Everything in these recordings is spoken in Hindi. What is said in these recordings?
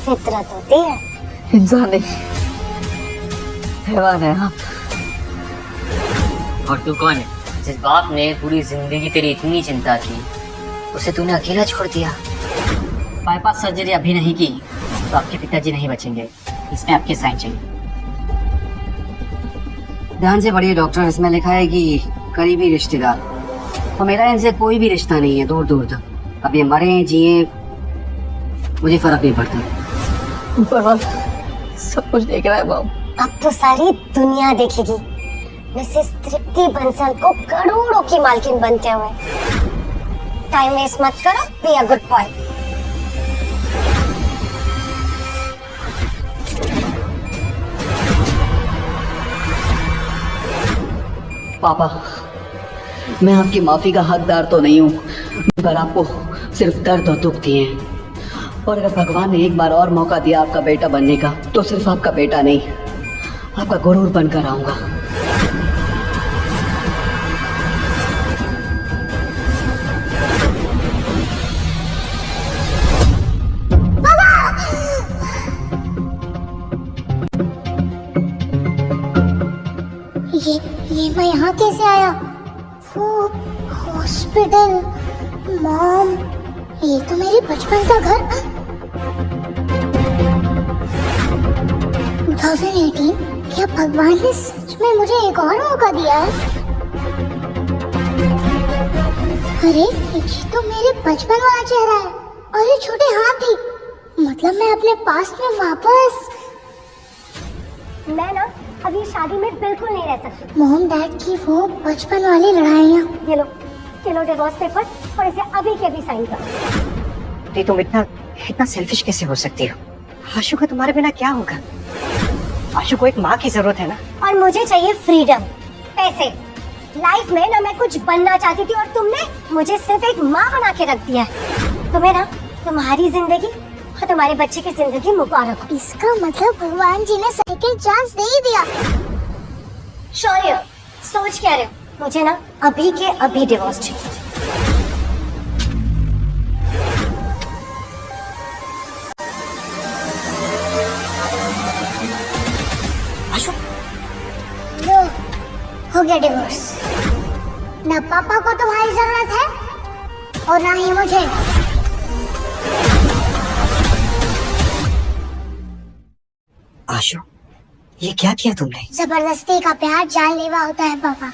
फितरत होती है। इंसान नहीं, हैवान है आप। और तू कौन है? जिस बाप ने पूरी जिंदगी तेरी इतनी चिंता की, उसे तूने अकेला छोड़ दिया। बाईपास सर्जरी अभी नहीं की तो आपके पिताजी नहीं बचेंगे। इसमें आपके साइन चाहिए। ध्यान से पढ़िए डॉक्टर, इसमें लिखा है कि करीबी रिश्तेदार, तो मेरा इनसे कोई भी रिश्ता नहीं है दूर दूर तक। अब ये मरे जिए मुझे फर्क नहीं पड़ता। ऊपर सब कुछ देख रहा है बाबू। अब तो सारी दुनिया देखेगी मिसेस तृप्ति बंसल को करोड़ों की मालकिन बनते हुए। टाइम वेस्ट मत करो, बी अ गुड बॉय। पापा, मैं आपकी माफी का हकदार तो नहीं हूँ, पर आपको सिर्फ दर्द और दुख दिए हैं। और अगर भगवान ने एक बार और मौका दिया आपका बेटा बनने का, तो सिर्फ आपका बेटा नहीं, आपका गुरूर बनकर आऊंगा। ये मैं यहाँ कैसे आया? वो हॉस्पिटल, मॉम, ये तो मेरे बचपन का घर। 2018, क्या भगवान ने सच में मुझे एक और मौका दिया है? अरे ये तो मेरे बचपन वाला चेहरा है, और ये छोटे हाथ भी। मतलब मैं अपने पास्ट में वापस। मैं ना अभी शादी में बिल्कुल नहीं रह सकती। मॉम डैड की वो बचपन वाली लड़ाइयाँ। ये लो डिवोर्स पेपर, और इसे अभी के अभी साइन करो। तुम इतना सेल्फिश कैसे हो सकती हो? आशु का तुम्हारे बिना क्या होगा? आशु को एक माँ की जरूरत है ना। और मुझे चाहिए फ्रीडम, पैसे। लाइफ में ना मैं कुछ बनना चाहती थी, और तुमने मुझे सिर्फ एक माँ बना के रख दिया है। तुम्हें ना तुम्हारी जिंदगी और तुम्हारे बच्चे की जिंदगी मुबारक हो। इसका मतलब भगवान जी ने सेकंड चांस दे ही दिया। शौर्य, सोच क्या रहे हो? मुझे ना अभी के अभी डिवोर्स चाहिए। आशु, लो, हो गया डिवोर्स। ना पापा को तुम्हारी जरूरत है और ना ही मुझे। आशु, ये क्या किया तुमने? जबरदस्ती का प्यार जानलेवा होता है पापा।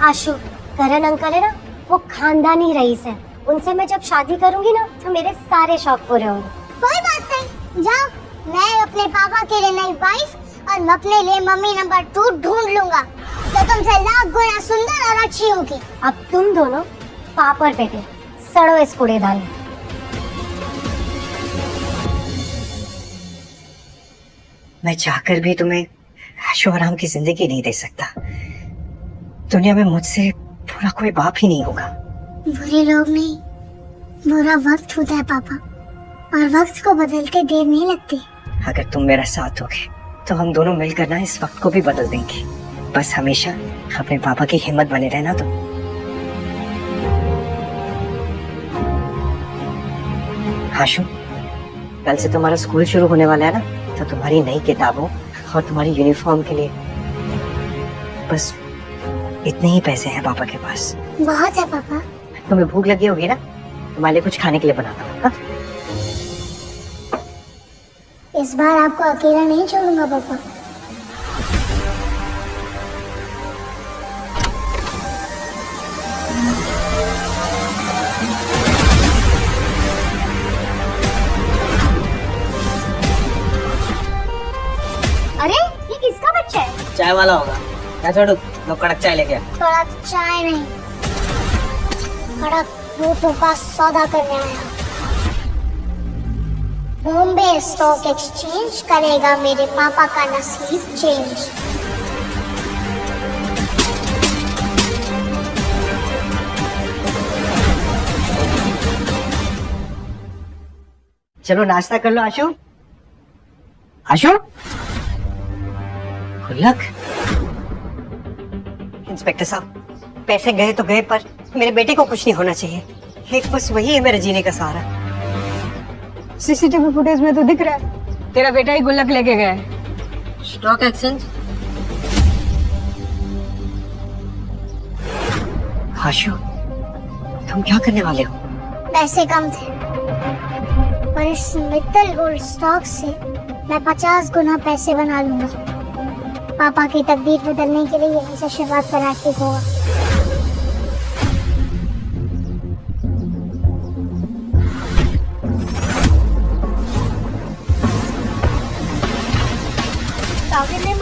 आशु, करण अंकल है ना, वो खानदानी रईस है। उनसे मैं जब शादी करूंगी ना, तो मेरे सारे शौक पूरे होंगे। कोई बात नहीं, जाओ, मैं अपने पापा के लिए नई वाइफ और मैं अपने लिए मम्मी नंबर 2 ढूंढ लूंगा, तो तुमसे लाख गुना सुंदर और अच्छी होगी। अब तुम दोनों पाप और बेटे सड़ो इस कूड़ेदान में। मैं चाहकर भी तुम्हें ऐशो आराम की जिंदगी नहीं दे सकता। दुनिया में मुझसे बुरा कोई बाप ही नहीं होगा। बुरे लोग नहीं, बुरा वक्त होता है पापा, और वक्त को बदलते देर नहीं लगती। अगर तुम मेरा साथ दोगे तो हम दोनों मिलकर ना इस वक्त को भी बदल देंगे। बस हमेशा अपने पापा की हिम्मत बने रहना। तो आशु, कल से तुम्हारा स्कूल शुरू होने वाला है ना, तो तुम्हारी नई किताबों और तुम्हारी यूनिफॉर्म के लिए बस इतने ही पैसे हैं पापा के पास। बहुत है पापा। तुम्हें भूख लगी होगी ना, तुम्हारे लिए कुछ खाने के लिए बनाता हूँ। हाँ? इस बार आपको अकेला नहीं छोड़ूंगा पापा। अरे ये किसका बच्चा है? चाय वाला होगा। क्या छोड़ू, लो कड़क चाय लेके आ। कड़क चाय नहीं, कड़क नोटों का सौदा करने आया। बॉम्बे स्टॉक एक्सचेंज करेगा मेरे पापा का नसीब चेंज। चलो नाश्ता कर लो आशु। आशु, गुल्लक। इंस्पेक्टर साहब, पैसे गए तो गए, पर मेरे बेटे को कुछ नहीं होना चाहिए। एक बस वही है मेरे जीने का सहारा। सीसीटीवी फुटेज में तो दिख रहा है तेरा बेटा ही गुल्लक लेके गया है। Stock exchange? आशु, तुम क्या करने वाले हो? पैसे कम थे पर इस मित्तल गोल्ड स्टॉक से मैं 50 गुना पैसे बना लूंगा। पापा की तकदीर बदलने के लिए यहीं से शुरुआत करना ठीक होगा।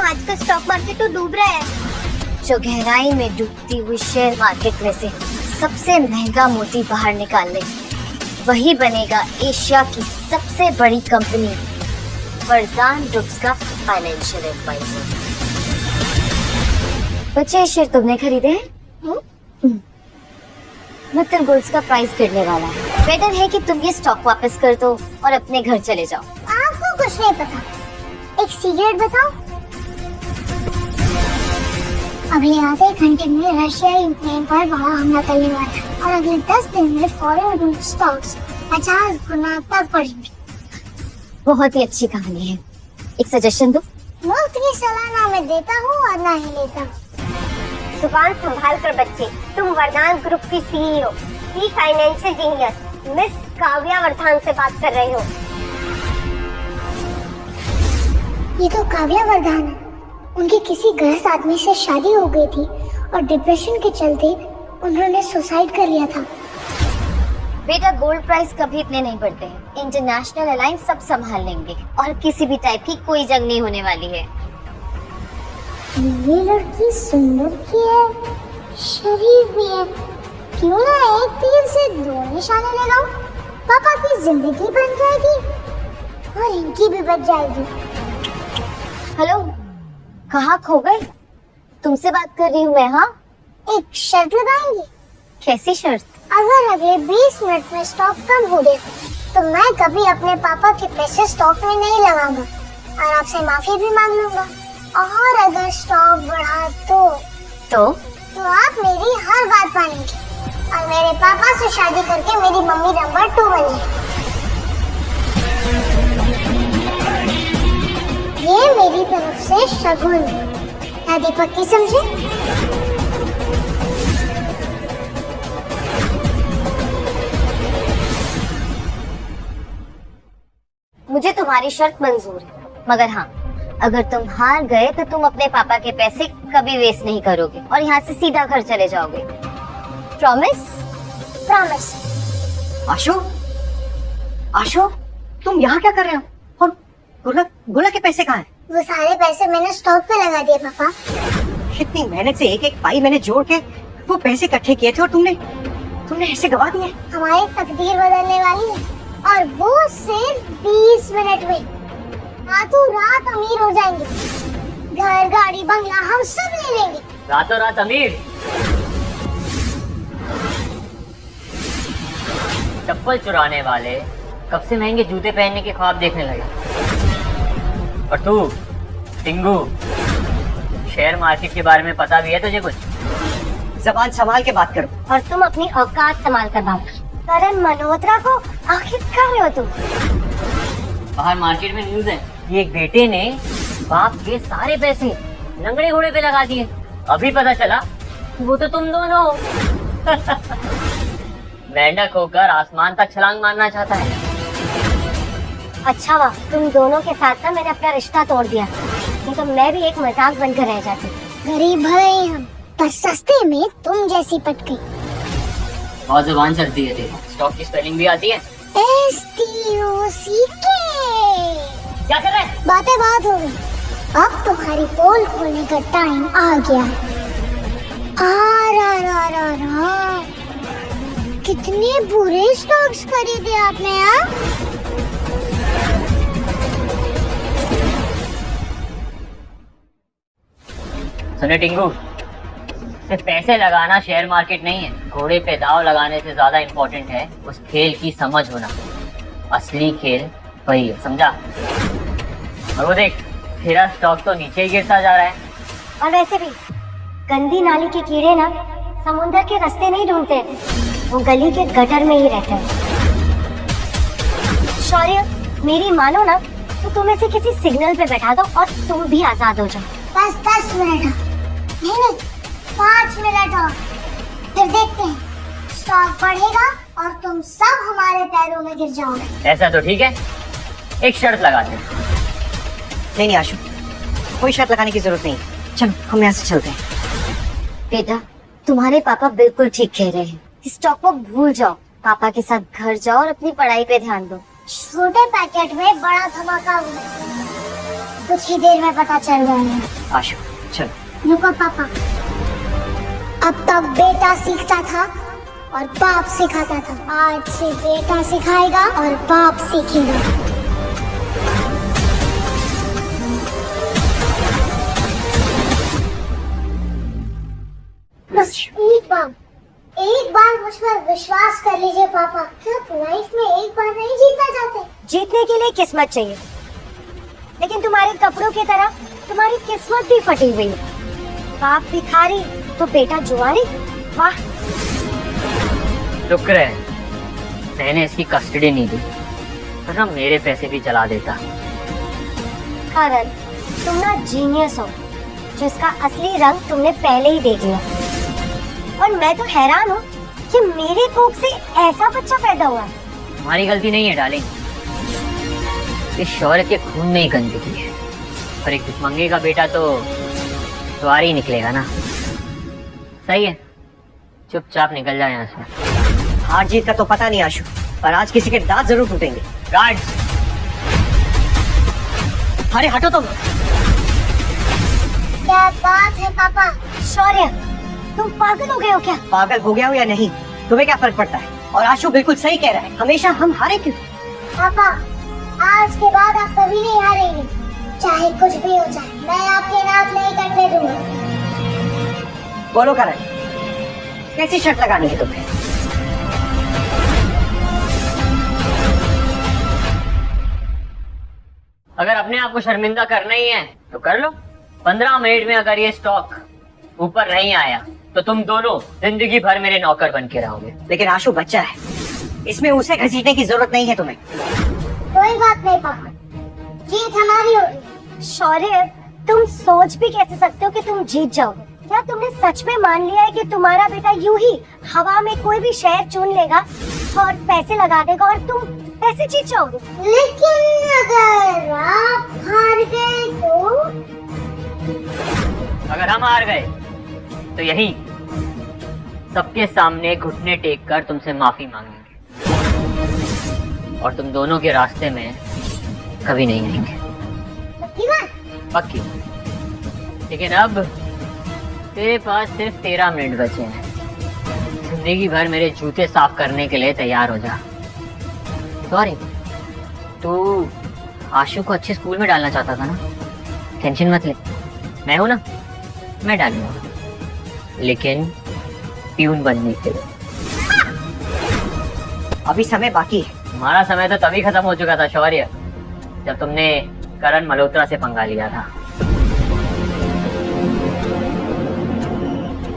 आज का स्टॉक मार्केट तो डूब रहा है। जो गहराई में डूबती हुई शेयर मार्केट में से सबसे महंगा मोती बाहर निकाल ले, वही बनेगा एशिया की सबसे बड़ी कंपनी वरदान ग्रुप्स का फाइनेंशियल एडवाइजर। बच्चे शेयर तुमने खरीदे हैं? मित्तल गोल्ड्स का प्राइस गिरने वाला है। बेटर है कि तुम ये स्टॉक वापस कर दो और अपने घर चले जाओ। आपको कुछ नहीं पता। एक सीक्रेट बताओ। अगले आधे घंटे में रशिया यूक्रेन पर बड़ा हमला करने वाला है और अगले 10 दिन में फॉरेन ग्रुप स्टॉक्स 50 गुना तक बढ़ेंगे। बहुत ही अच्छी कहानी है। एक सजेशन दो। मुफ्त की सलाह ना मैं देता हूँ और ना ही लेता हूँ। जुबान संभाल कर बच्चे। तुम वरदान ग्रुप की सीईओ, की फाइनेंशियल जीनियस मिस काव्या वर्धान से बात कर रहे हो। ये तो काव्या वर्धान है। उनकी किसी गलत आदमी से शादी हो गई थी और डिप्रेशन के चलते उन्होंने सुसाइड कर लिया था। बेटा गोल्ड प्राइस कभी इतने नहीं बढ़ते हैं। इंटरनेशनल अलायंस सब संभाल लेंगे और किसी भी टाइप की कोई जंग नहीं होने वाली है। ये लड़की सुंदर भी है, शरीफ भी है। क्यों ना एक तीर से 2 निशाने लगाऊं? पापा की जिंदगी बन जाएगी और इनकी भी बच जाएगी। हेलो, कहाँ खो गए? तुमसे बात कर रही हूँ मैं। हाँ, एक शर्त लगाएंगे। कैसी शर्त? अगर अगले 20 मिनट में स्टॉक कम हो गए तो मैं कभी अपने पापा के पैसे स्टॉक में नहीं लगाऊंगा और आपसे माफी भी मांग लूंगा। और अगर स्टॉक बढ़ा तो आप मेरी हर बात मानेंगे और मेरे पापा से शादी करके मेरी मम्मी नंबर 2 बनेगी। ये मेरी तरफ से शगुन है। दीपक की समझे? मुझे तुम्हारी शर्त मंजूर है, मगर हाँ, अगर तुम हार गए तो तुम अपने पापा के पैसे कभी वेस्ट नहीं करोगे और यहाँ से सीधा घर चले जाओगे। प्रॉमिस? प्रॉमिस। आशु, आशु, तुम यहाँ क्या कर रहे हो? और गुल्लक के पैसे कहाँ हैं? वो सारे पैसे मैंने स्टॉक पे लगा दिए पापा। कितनी मेहनत से एक एक पाई मैंने जोड़ के वो पैसे इकट्ठे किए थे और तुमने ऐसे गवा दिए। हमारी तकदीर बदलने वाली है और वो सिर्फ 20 मिनट में। रातों रात अमीर हो जाएंगे। घर, गाड़ी, बंगला हम सब ले लेंगे। रातों रात अमीर? चप्पल चुराने वाले कब से महंगे जूते पहनने के ख्वाब देखने लगे। और तू टिंगू, शेयर मार्केट के बारे में पता भी है तुझे कुछ? ज़बान संभाल के बात करो। और तुम अपनी औकात संभाल कर बात करो। करण मल्होत्रा को आखिर कर रहे हो तुम? बाहर मार्केट में न्यूज है कि एक बेटे ने बाप के सारे पैसे लंगड़े घोड़े पे लगा दिए। अभी पता चला कि वो तो तुम दोनों हो। मेंढक होकर आसमान तक छलांग मारना चाहता है। अच्छा वाह, तुम दोनों के साथ ना मैंने अपना रिश्ता तोड़ दिया, नहीं तो मैं भी एक मजाक बनकर रह जाती। गरीब भले ही हम, पर सस्ते में तुम जैसी पटकी। बहुत जुबान चलती है तेरी। स्टॉक की स्पेलिंग भी आती है? STOCK। क्या कर रहे हैं? बातें बात हो गई, अब तुम्हारी पोल खोलने का टाइम आ गया। कितने बुरे स्टॉक्स खरीदे आपने यार। सुने टिंगू, सिर्फ पैसे लगाना शेयर मार्केट नहीं है। घोड़े पे दाव लगाने से ज्यादा इम्पोर्टेंट है उस खेल की समझ होना। असली खेल वही है, समझा? और वो देख, तेरा स्टॉक तो नीचे ही गिरता जा रहा है। और वैसे भी गंदी नाली के कीड़े ना समुद्र के रास्ते नहीं ढूंढते, वो गली के गटर में ही रहते हैं। शौर्य, मेरी मानो ना तो तुम इसे किसी सिग्नल पे बैठा दो और तुम भी आजाद हो जाओ। बस 10 मिनट नहीं 5 मिनट और फिर देखते हैं स्टॉक बढ़ेगा और तुम सब हमारे पैरों में गिर जाओगे। ऐसा तो ठीक है, एक शर्त लगाते हैं। नहीं आशु, कोई शर्त लगाने की जरूरत नहीं। चलो हम यहाँ से चलते हैं। बेटा तुम्हारे पापा बिल्कुल ठीक कह रहे हैं, स्टॉक को भूल जाओ, पापा के साथ घर जाओ और अपनी पढ़ाई पे ध्यान दो। छोटे पैकेट में बड़ा धमाका हुआ, कुछ ही देर में पता चल जाएगा। आशु चलो। रुको पापा, अब तक बेटा सीखता था और बाप सिखाता था, आज से बेटा सिखाएगा और बाप सीखेगा। बस एक बार मुझ पर विश्वास कर लीजिए पापा, क्या लाइफ में एक बार नहीं जीतना चाहते? जीतने के लिए किस्मत चाहिए, लेकिन तुम्हारे कपड़ों की तरह तुम्हारी किस्मत भी फटी हुई है। बाप भिखारी तो बेटा जुआरी। वाह, शुक्र है मैंने इसकी कस्टडी नहीं दी, वरना मेरे पैसे भी चला देता। करण तुम ना जीनियस हो, जिसका असली रंग तुमने पहले ही देख लिया। और मैं तो हैरान हूँ कि मेरे कोख से ऐसा बच्चा पैदा हुआ है। तुम्हारी गलती नहीं है डार्लिंग, इस शौर्य के खून में ही गंदगी है। और एक भिखमंगे का बेटा तो द्वार ही निकलेगा ना। सही है, चुपचाप निकल जाए यहाँ से। हार जीत का तो पता नहीं आशु, पर आज किसी के दांत जरूर टूटेंगे। गार्ड्स, अरे हटो तुम। क्या बात है पापा? शौर्य तुम पागल हो गए हो क्या? पागल हो गया हो या नहीं, तुम्हें क्या फर्क पड़ता है? और आशु बिल्कुल सही कह रहा है, हमेशा हम हारे क्यों? पापा आज के बाद आप कभी नहीं हारेंगे, चाहे कुछ भी हो जाए, मैं आपके नाक नहीं कटने दूंगा। बोलो करण, कैसी शर्त लगानी है तुम्हें? अगर अपने आप को शर्मिंदा करना ही है तो कर लो। 15 मिनट में अगर ये स्टॉक ऊपर नहीं आया तो तुम दोनों जिंदगी भर मेरे नौकर बन के रहोगे। लेकिन आशु बच्चा है, इसमें उसे घसीटने की जरूरत नहीं है तुम्हें। कोई बात नहीं पापा, जीत हमारी होगी। शौर्य तुम सोच भी कैसे सकते हो कि तुम जीत जाओगे? क्या तुमने सच में मान लिया है कि तुम्हारा बेटा यूं ही हवा में कोई भी शहर चुन लेगा और पैसे लगा देगा और तुम पैसे जीत जाओगे? लेकिन अगर आप हार गए तो? अगर हम हार गए तो यही सबके सामने घुटने टेक कर तुमसे माफी मांगेंगे और तुम दोनों के रास्ते में कभी नहीं आएंगे। पक्की बात? पक्की। लेकिन अब तेरे पास सिर्फ 13 मिनट बचे हैं। जिंदगी भर मेरे जूते साफ करने के लिए तैयार हो जा। सॉरी, तू आशु को अच्छे स्कूल में डालना चाहता था ना? टेंशन मत ले, मैं हूं ना, मैं डालूंगा, लेकिन प्यून बनने के लिए। अभी समय बाकी है। हमारा समय तो तभी खत्म हो चुका था शौर्य, जब तुमने करण मल्होत्रा से पंगा लिया था।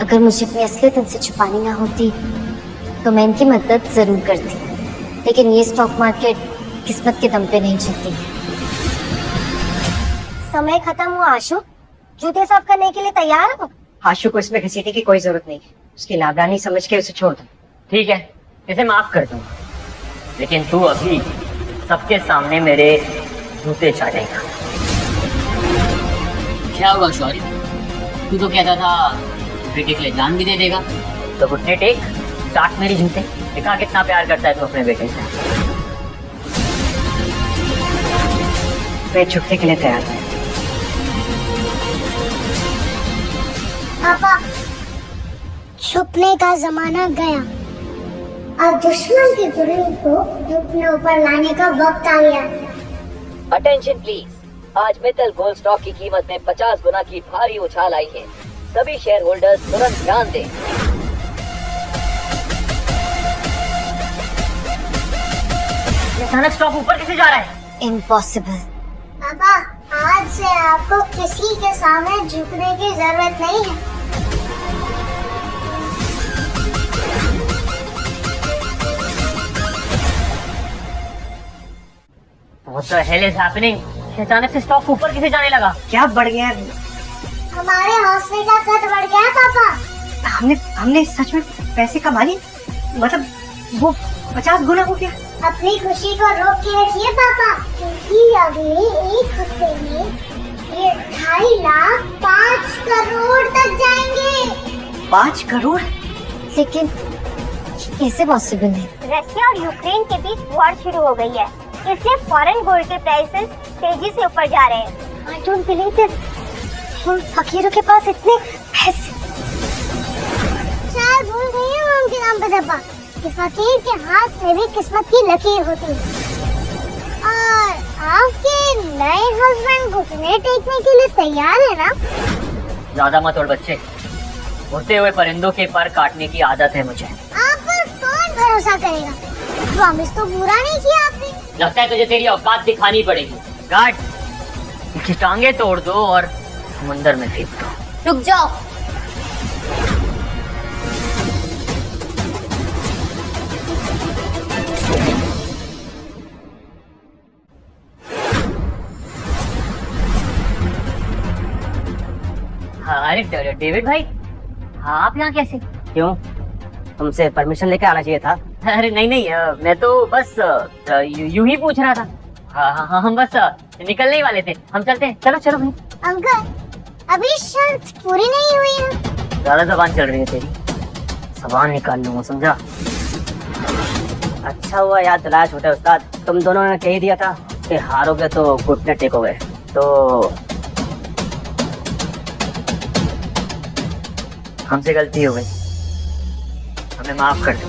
अगर मुझे अपनी असलियत इनसे छुपानी ना होती तो मैं इनकी मदद जरूर करती, लेकिन ये स्टॉक मार्केट किस्मत के दम पे नहीं चलती। समय खत्म हुआ आशु, जूते साफ करने के लिए तैयार हो? आशु को इसमें घसीटने की कोई जरूरत नहीं है, उसकी नादानी समझ के उसे छोड़ दो। ठीक है, इसे माफ कर दूंगा, लेकिन तू अभी सबके सामने मेरे जूते चाटेगा। क्या हुआ शौर्य, तू तो कहता था बेटे के लिए जान भी दे देगा, तो घुटने टेक, चाट मेरी जूते। देखा कितना प्यार करता है तू अपने बेटे से। मैं छुपने के लिए तैयार हूँ। पापा छुपने का जमाना गया, अब दुश्मन की गुरूर को अपने ऊपर लाने का वक्त आ गया। अटेंशन प्लीज, आज मित्तल गोल्ड स्टॉक की कीमत में 50 गुना की भारी उछाल आई है। सभी शेयर होल्डर्स तुरंत ध्यान दें। अचानक स्टॉक ऊपर कैसे जा रहा है? इम्पॉसिबल। पापा आज से आपको किसी के सामने झुकने की जरूरत नहीं है। What the hell is happening? अचानक से स्टॉक ऊपर कैसे जाने लगा? क्या बढ़ गया? हमारे हौसले का कद बढ़ गया पापा। हमने सच में पैसे कमा लिए? मतलब वो 50 गुना हो गया? अपनी खुशी को रोक के रखिए पापा, क्योंकि अगले एक हफ्ते में ये 2.5 लाख 5 करोड़ तक जाएंगे। 5 करोड़? लेकिन कैसे पॉसिबल है? रशिया और यूक्रेन के बीच वॉर शुरू हो गई है, इसलिए फॉरेन गोल्ड के प्राइसेस तेजी से ऊपर जा रहे हैं। I don't believe this. उन फकीरों के पास इतने पैसे। शायद भूल गई है उनके नाम पे डब्बा कि फकीर के हाथ में भी किस्मत की लकीर होती है। और आपके नए हस्बैंड घुटने टेकने के लिए तैयार है ना? ज्यादा मत उड़ बच्चे, उड़ते हुए परिंदों के पर काटने की आदत है मुझे। आप पर कौन भरोसा करेगा? प्रॉमिस तो पूरा नहीं किया आपने। लगता है तुझे तेरी औकात दिखानी पड़ेगी। गार्ड, इसकी टांगे तोड़ दो और समुंदर में फेंक दो। रुक जाओ। हाँ, अरे डेविड भाई, हाँ आप यहाँ कैसे? क्यों? तुमसे परमिशन लेकर आना चाहिए था। अरे नहीं, मैं तो बस यूं ही पूछ रहा था। हाँ, हम बस निकलने ही वाले थे। हम चलते हैं। चलो भाई। अंकल, अभी शर्त पूरी नहीं हुई है। ज्यादा जबान चल रही है तेरी, जबान निकाल लूंगा, समझा? अच्छा हुआ याद दिलाया छोटे उस्ताद, तुम दोनों ने कह ही दिया था कि हारोगे तो घुटने टेकोगे। तो हमसे गलती हो गई, हमें माफ कर दो।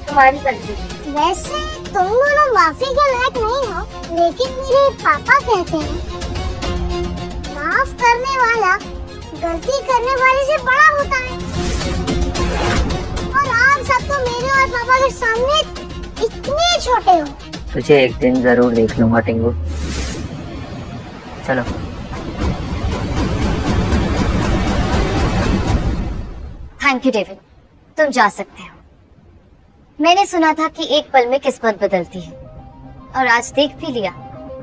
तुम्हारी गलती। वैसे तुम दोनों माफी के लायक नहीं हो, लेकिन मेरे पापा कहते हैं माफ करने वाला गलती करने वाले से बड़ा होता है। और आप सब तो मेरे और पापा के सामने इतने छोटे हो। तुझे एक दिन जरूर देख लूंगा टिंगू। चलो। थैंक यू डेविड, तुम जा सकते हो। मैंने सुना था कि एक पल में किस्मत बदलती है, और आज देख भी लिया।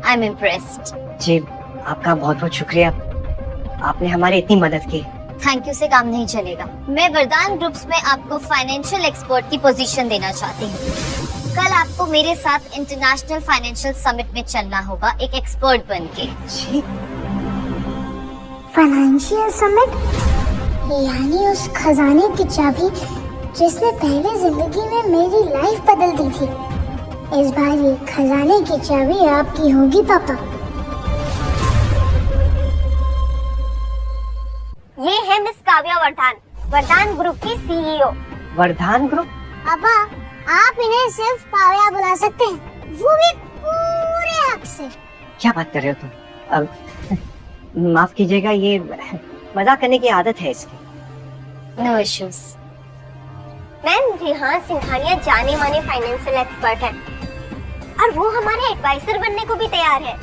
I am impressed. जी, आपका बहुत बहुत शुक्रिया, आपने हमारी इतनी मदद की। थैंक यू से काम नहीं चलेगा। मैं वरदान ग्रुप्स में आपको फाइनेंशियल एक्सपर्ट की पोजीशन देना चाहती हूँ। कल आपको मेरे साथ इंटरनेशनल फाइनेंशियल समिट में चलना होगा, एक एक्सपर्ट बनके। जी, फाइनेंशियल समिट यानी उस खजाने की चाबी जिसने पहले जिंदगी में मेरी लाइफ बदल दी थी। इस बार ये खजाने की चाबी आपकी होगी पापा। ये है मिस काव्या वरदान, वरदान ग्रुप की सीईओ। वरदान ग्रुप? पापा, आप इन्हें सिर्फ काव्या बुला सकते हैं, वो भी पूरे हक से। क्या बात कर रहे हो तुम? अब माफ कीजिएगा, ये मजाक करने की आदत है इसकी। No issues. Ma'am, Rihan Singhania जाने माने फाइनेंशियल एक्सपर्ट है, और वो हमारे एडवाइजर बनने को भी तैयार है।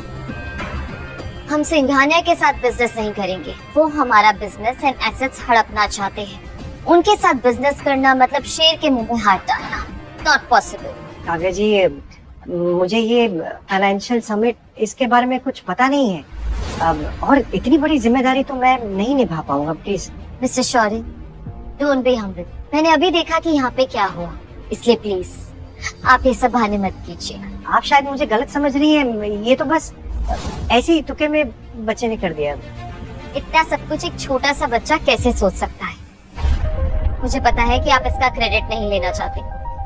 हम सिंघानिया के साथ बिजनेस नहीं करेंगे, वो हमारा बिजनेस एंड एसेट्स हड़पना चाहते हैं। उनके साथ बिजनेस करना मतलब शेर के मुंह में हाथ डालना। Not possible. काव्या जी, मुझे ये फाइनेंशियल समिट इसके बारे में कुछ पता नहीं है, और इतनी बड़ी जिम्मेदारी तो मैं नहीं निभा पाऊंगा। Please mister Shaurya, don't be humble. मैंने अभी देखा कि यहाँ पे क्या हुआ, इसलिए प्लीज आप ये सब बहाने मत कीजिए। आप शायद मुझे गलत समझ रही हैं, ये तो बस ऐसे ही तुक्के में बच्चे ने कर दिया। इतना सब कुछ एक छोटा सा बच्चा कैसे सोच सकता है? मुझे पता है कि आप इसका क्रेडिट नहीं लेना चाहते,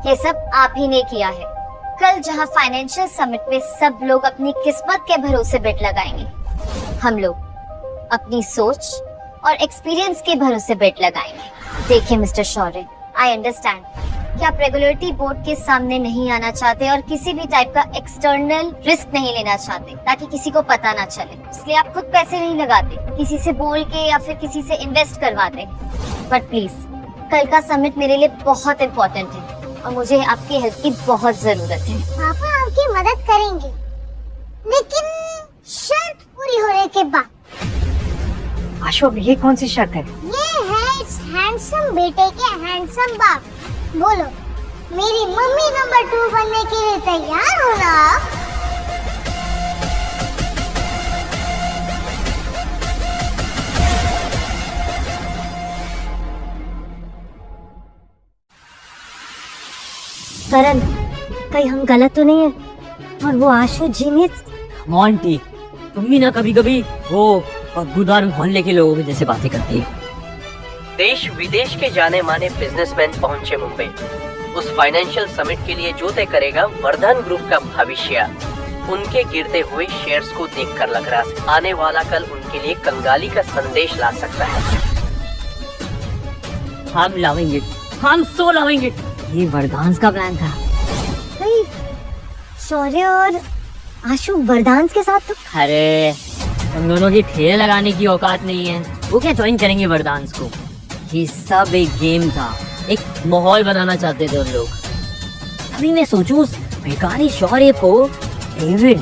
ये सब आप ही ने किया है। कल जहाँ फाइनेंशियल समिट में सब लोग अपनी किस्मत के भरोसे बेट लगाएंगे, हम लोग अपनी सोच और एक्सपीरियंस के भरोसे बेट लगाएंगे। देखिए मिस्टर शौर्य, आई अंडरस्टैंड कि आप रेगुलेटरी बोर्ड के सामने नहीं आना चाहते और किसी भी टाइप का एक्सटर्नल रिस्क नहीं लेना चाहते ताकि किसी को पता ना चले, इसलिए आप खुद पैसे नहीं लगाते, किसी से बोल के या फिर किसी से इन्वेस्ट करवाते। बट प्लीज, कल का समिट मेरे लिए बहुत इम्पोर्टेंट है और मुझे आपकी हेल्प की बहुत जरूरत है। पापा आपकी मदद करेंगे, लेकिन शर्त पूरी होने के बाद। अशोक, ये कौन सी शर्त है? ये है इस हैंडसम बेटे के हैंडसम बाप। बोलो, मेरी मम्मी नंबर 2 बनने के लिए तैयार हो ना? करण, कहीं हम गलत तो नहीं है? और वो आशु जीनियस। मोंटी, तुम भी ना कभी कभी वो गुदार मोहल्ले के लोगों की जैसे बातें करती है। देश विदेश के जाने माने बिजनेसमैन पहुंचे मुंबई। उस फाइनेंशियल समिट के लिए जो तय करेगा वर्धन ग्रुप का भविष्य। उनके गिरते हुए शेयर्स को देखकर लग रहा है आने वाला कल उनके लिए कंगाली का संदेश ला सकता है। हम लविंग इट, हम सो लविंग इट। ये वरदांस का प्लान था। नहीं, शौर्य और आशु वरदांस के साथ तो। अरे हम दोनों की ठेले लगाने की औकात नहीं है, वो क्या ज्वाइन करेंगे वरदांस को? ये सब एक गेम था, एक माहौल बनाना चाहते थे उन लोग। अभी मैं सोचूं उस भिखारी शौर्य को डेविड,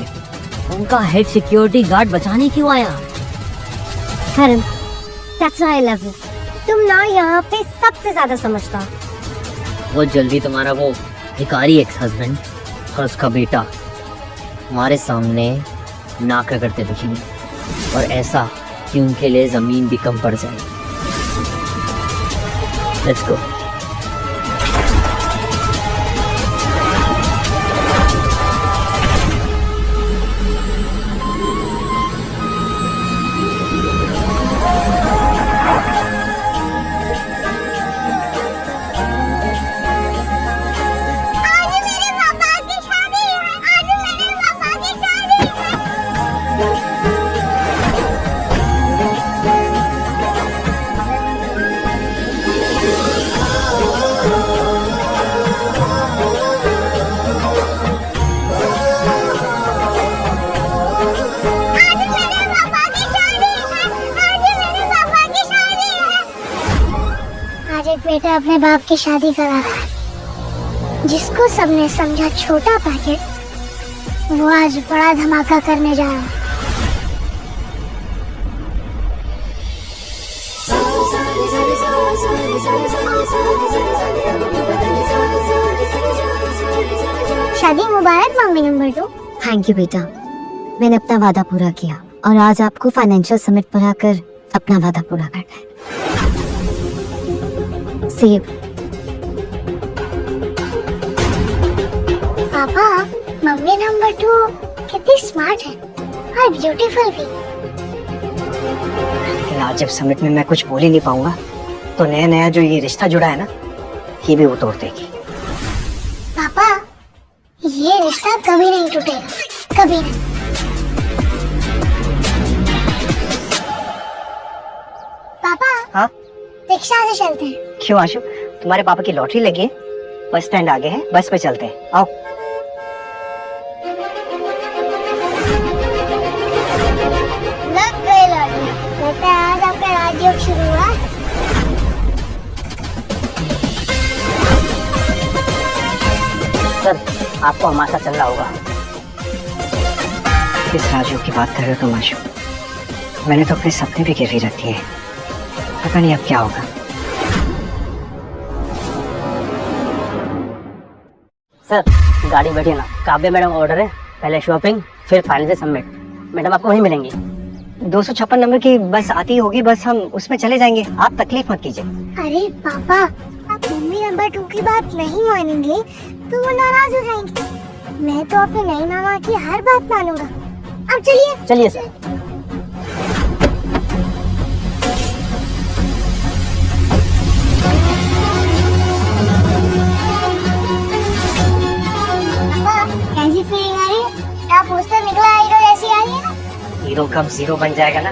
उनका हेड सिक्योरिटी गार्ड बचाने क्यों आया? करण, that's why I love you. तुम ना यहाँ पे सबसे ज्यादा समझता। बहुत जल्दी तुम्हारा वो भिखारी एक्स हस्बैंड और उसका बेटा हमारे सामने नाक रगड़ते दिखेंगे, और ऐसा कि उनके लिए जमीन भी कम पड़ जाएगी। Let's go. आज एक बेटा अपने बाप की शादी करा रहा है। जिसको सबने समझा छोटा पैकेट, वो आज बड़ा धमाका करने जा रहा है। शादी मुबारक मम्मी नंबर 2। थैंक यू बेटा, मैंने अपना वादा पूरा किया और आज आपको फाइनेंशियल समिट पर आकर अपना वादा पूरा करना है। सेव। पापा, मम्मी नंबर 2 कितनी स्मार्ट है और ब्यूटीफुल भी। लेकिन आज जब समिट में मैं कुछ बोल ही नहीं पाऊंगा तो नया नया जो ये रिश्ता जुड़ा है ना, ये भी वो तोड़ देगी। पापा, ये रिश्ता कभी नहीं टूटेगा, कभी नहीं। पापा, हाँ रिक्शा से चलते हैं। क्यों आशु, तुम्हारे पापा की लॉटरी लगी है? बस स्टैंड आगे है, बस पे चलते हैं, आओ। लग गए लॉटरी। लगता है आज आपका राजयोग शुरू हुआ। सर, आपको हमारे साथ चलना होगा। किस राजयोग की बात कर रहे हो तुम आशु? मैंने तो अपने सपने भी गिरवी रख दिए, पता नहीं अब क्या होगा। सर, गाड़ी बैठिए ना। काव्य मैडम ऑर्डर है, पहले शॉपिंग फिर फाइनल सबमिट। मैडम आपको वहीं मिलेंगी। 256 नंबर की बस आती होगी, बस हम उसमें चले जाएंगे, आप तकलीफ मत कीजिए। अरे पापा, आप मम्मी नंबर 2 की बात नहीं मानेंगे तो वो नाराज हो जाएंगे। मैं तो अपने नई मामा की हर बात मानूंगा। अब चलिए। चलिए सर। कैसी फीलिंग आ रही है? क्या पोस्टर निकला हीरो जैसी आ रही है ना? हीरो कब जीरो बन जाएगा ना,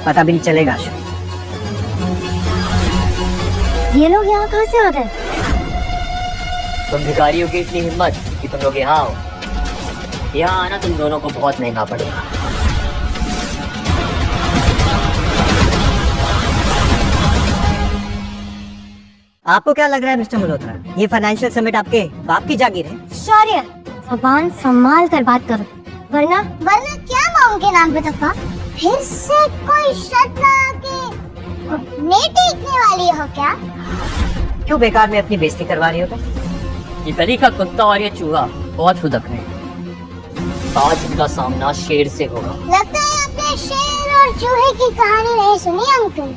पता भी नहीं चलेगा आशु। ये लोग यहाँ कहाँ से आ गए? तुम भिखारियों की इतनी हिम्मत कि तुम लोग यहाँ आओ। यहाँ आना तुम दोनों को बहुत महंगा पड़ेगा। आपको क्या लग रहा है मिस्टर मल्होत्रा, ये फाइनेंशियल समिट आपके बाप की जागीर है? शौर्य, जबान संभाल कर बात करो, वरना क्या मांग के नाम पे तफा फिर से कोई शर्त लगा के घुटने टेकने वाली हो क्या? क्यों बेकार में अपनी बेइज्जती करवा रही हो तुम? ये गली का कुत्ता और ये चूहा बहुत फुदक रहे हैं। आज इनका सामना शेर से होगा। लगता है आपने शेर और चूहे की कहानी नहीं सुनी अंकल।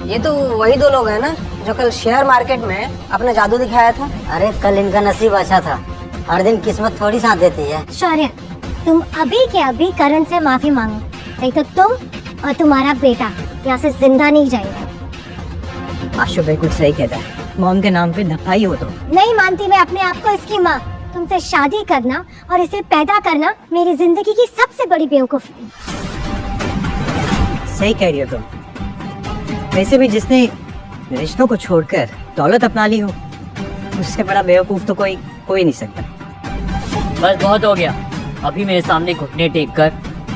ये तो वही दो लोग हैं ना जो कल शेयर मार्केट में अपना जादू दिखाया था। अरे कल इनका नसीब अच्छा था, हर दिन किस्मत थोड़ी साथ देती है। शौर्य, तुम अभी के अभी करण से माफी मांगो, नहीं तो तुम और तुम्हारा बेटा यहाँ से जिंदा नहीं जाएगा। आशु बिल्कुल सही कहता है, मॉम के नाम पे धक्का ही हो तो। नहीं मानती मैं अपने आप को इसकी माँ। तुमसे शादी करना और इसे पैदा करना मेरी जिंदगी की सबसे बड़ी बेवकूफी। सही कह रही हो तुम। वैसे भी जिसने रिश्तों को छोड़कर दौलत अपना ली हो, उससे बड़ा बेवकूफ तो कोई नहीं सकता। बस बहुत हो गया, अभी मेरे सामने घुटने टेक कर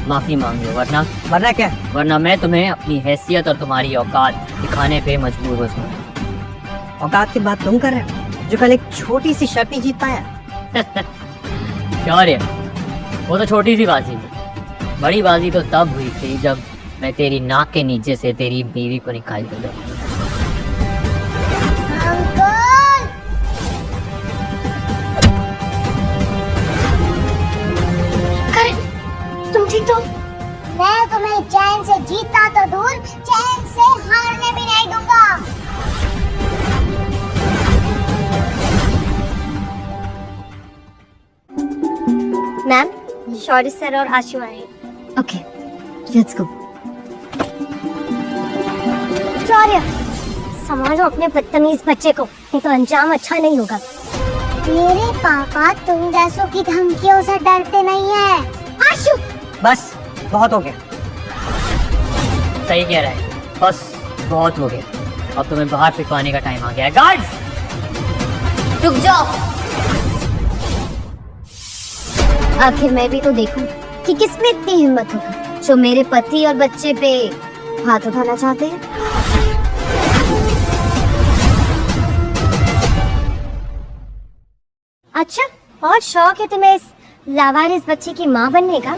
माफी मांग लो, वरना क्या? वरना मैं तुम्हें अपनी हैसियत और तुम्हारी औकात दिखाने पे मजबूर हो जाऊंगा। औकात की बात तुम कर रहे हो जो कल एक छोटी सी शर्त नहीं जीत पाया। शौर्य, वो तो छोटी सी बाजी थी, बड़ी बाजी तो तब हुई थी जब मैं तेरी नाक के नीचे से तेरी बीवी को निकाल कर दूं। तुम ठीक हो? मैं तुम्हें चैन से जीता तो दूर, चैन से हारने भी नहीं दूंगा। मैम, शौर्य सर और आशु आए। Okay, let's go. शौर्य, संभालो अपने बदतमीज बच्चे को, नहीं तो अंजाम अच्छा नहीं होगा। मेरे पापा तुम जैसों की धमकियों से डरते नहीं है। आशु, बस बहुत हो गया। सही कह रहा है, बस बहुत हो गया, अब तुम्हें बाहर फिकवाने का टाइम आ गया है। गार्ड्स, रुक जाओ। आखिर मैं भी तो देखूं कि किसमें इतनी हिम्मत होगी जो मेरे पति और बच्चे पे हाथ उठाना चाहते हैं। अच्छा, और शौक है तुम्हें इस लावारिस बच्चे की माँ बनने का?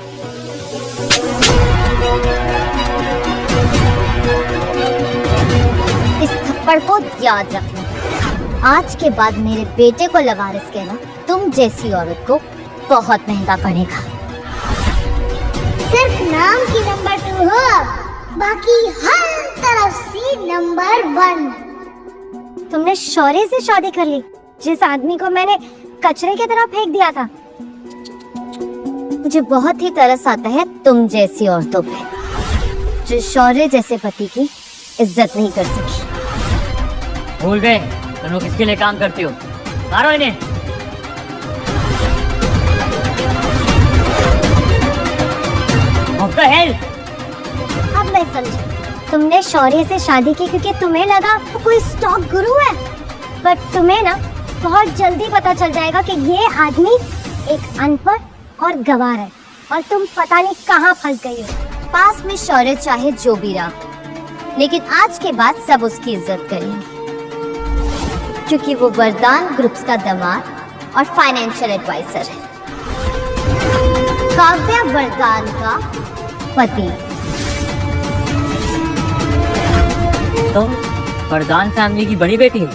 इस थप्पड़ को याद रखना। आज के बाद मेरे बेटे को लावारिस कहना तुम जैसी औरत को बहुत महंगा पड़ेगा। सिर्फ नाम की नंबर 2 हो, बाकी हर तरफ से नंबर 1। तुमने शौर्य से शादी कर ली, जिस आदमी को मैंने कचरे की तरह फेंक दिया था। मुझे बहुत ही तरस आता है तुम जैसी औरतों पे, जो शौर्य जैसे पति की इज्जत नहीं कर सकी। भूल गए तुम लोग किसके लिए काम करती हो? मारो इन्हें। अब मैं समझी, तुमने शौर्य से शादी की क्योंकि तुम्हें लगा वो कोई स्टॉक गुरु है, पर तुम्हें ना बहुत जल्दी पता चल जाएगा कि ये आदमी एक अनपढ़ और गवार है, और तुम पता नहीं कहाँ फंस गई हो। पास में शौर्य चाहे जो भी रहा, लेकिन आज के बाद सब उसकी इज्जत करेंगे, क्योंकि वो वरदान ग्रुप्स का दामाद और फाइनेंशियल एडवाइजर है। काव्या वरदान का पति। तुम वरदान फैमिली की बड़ी बेटी हो?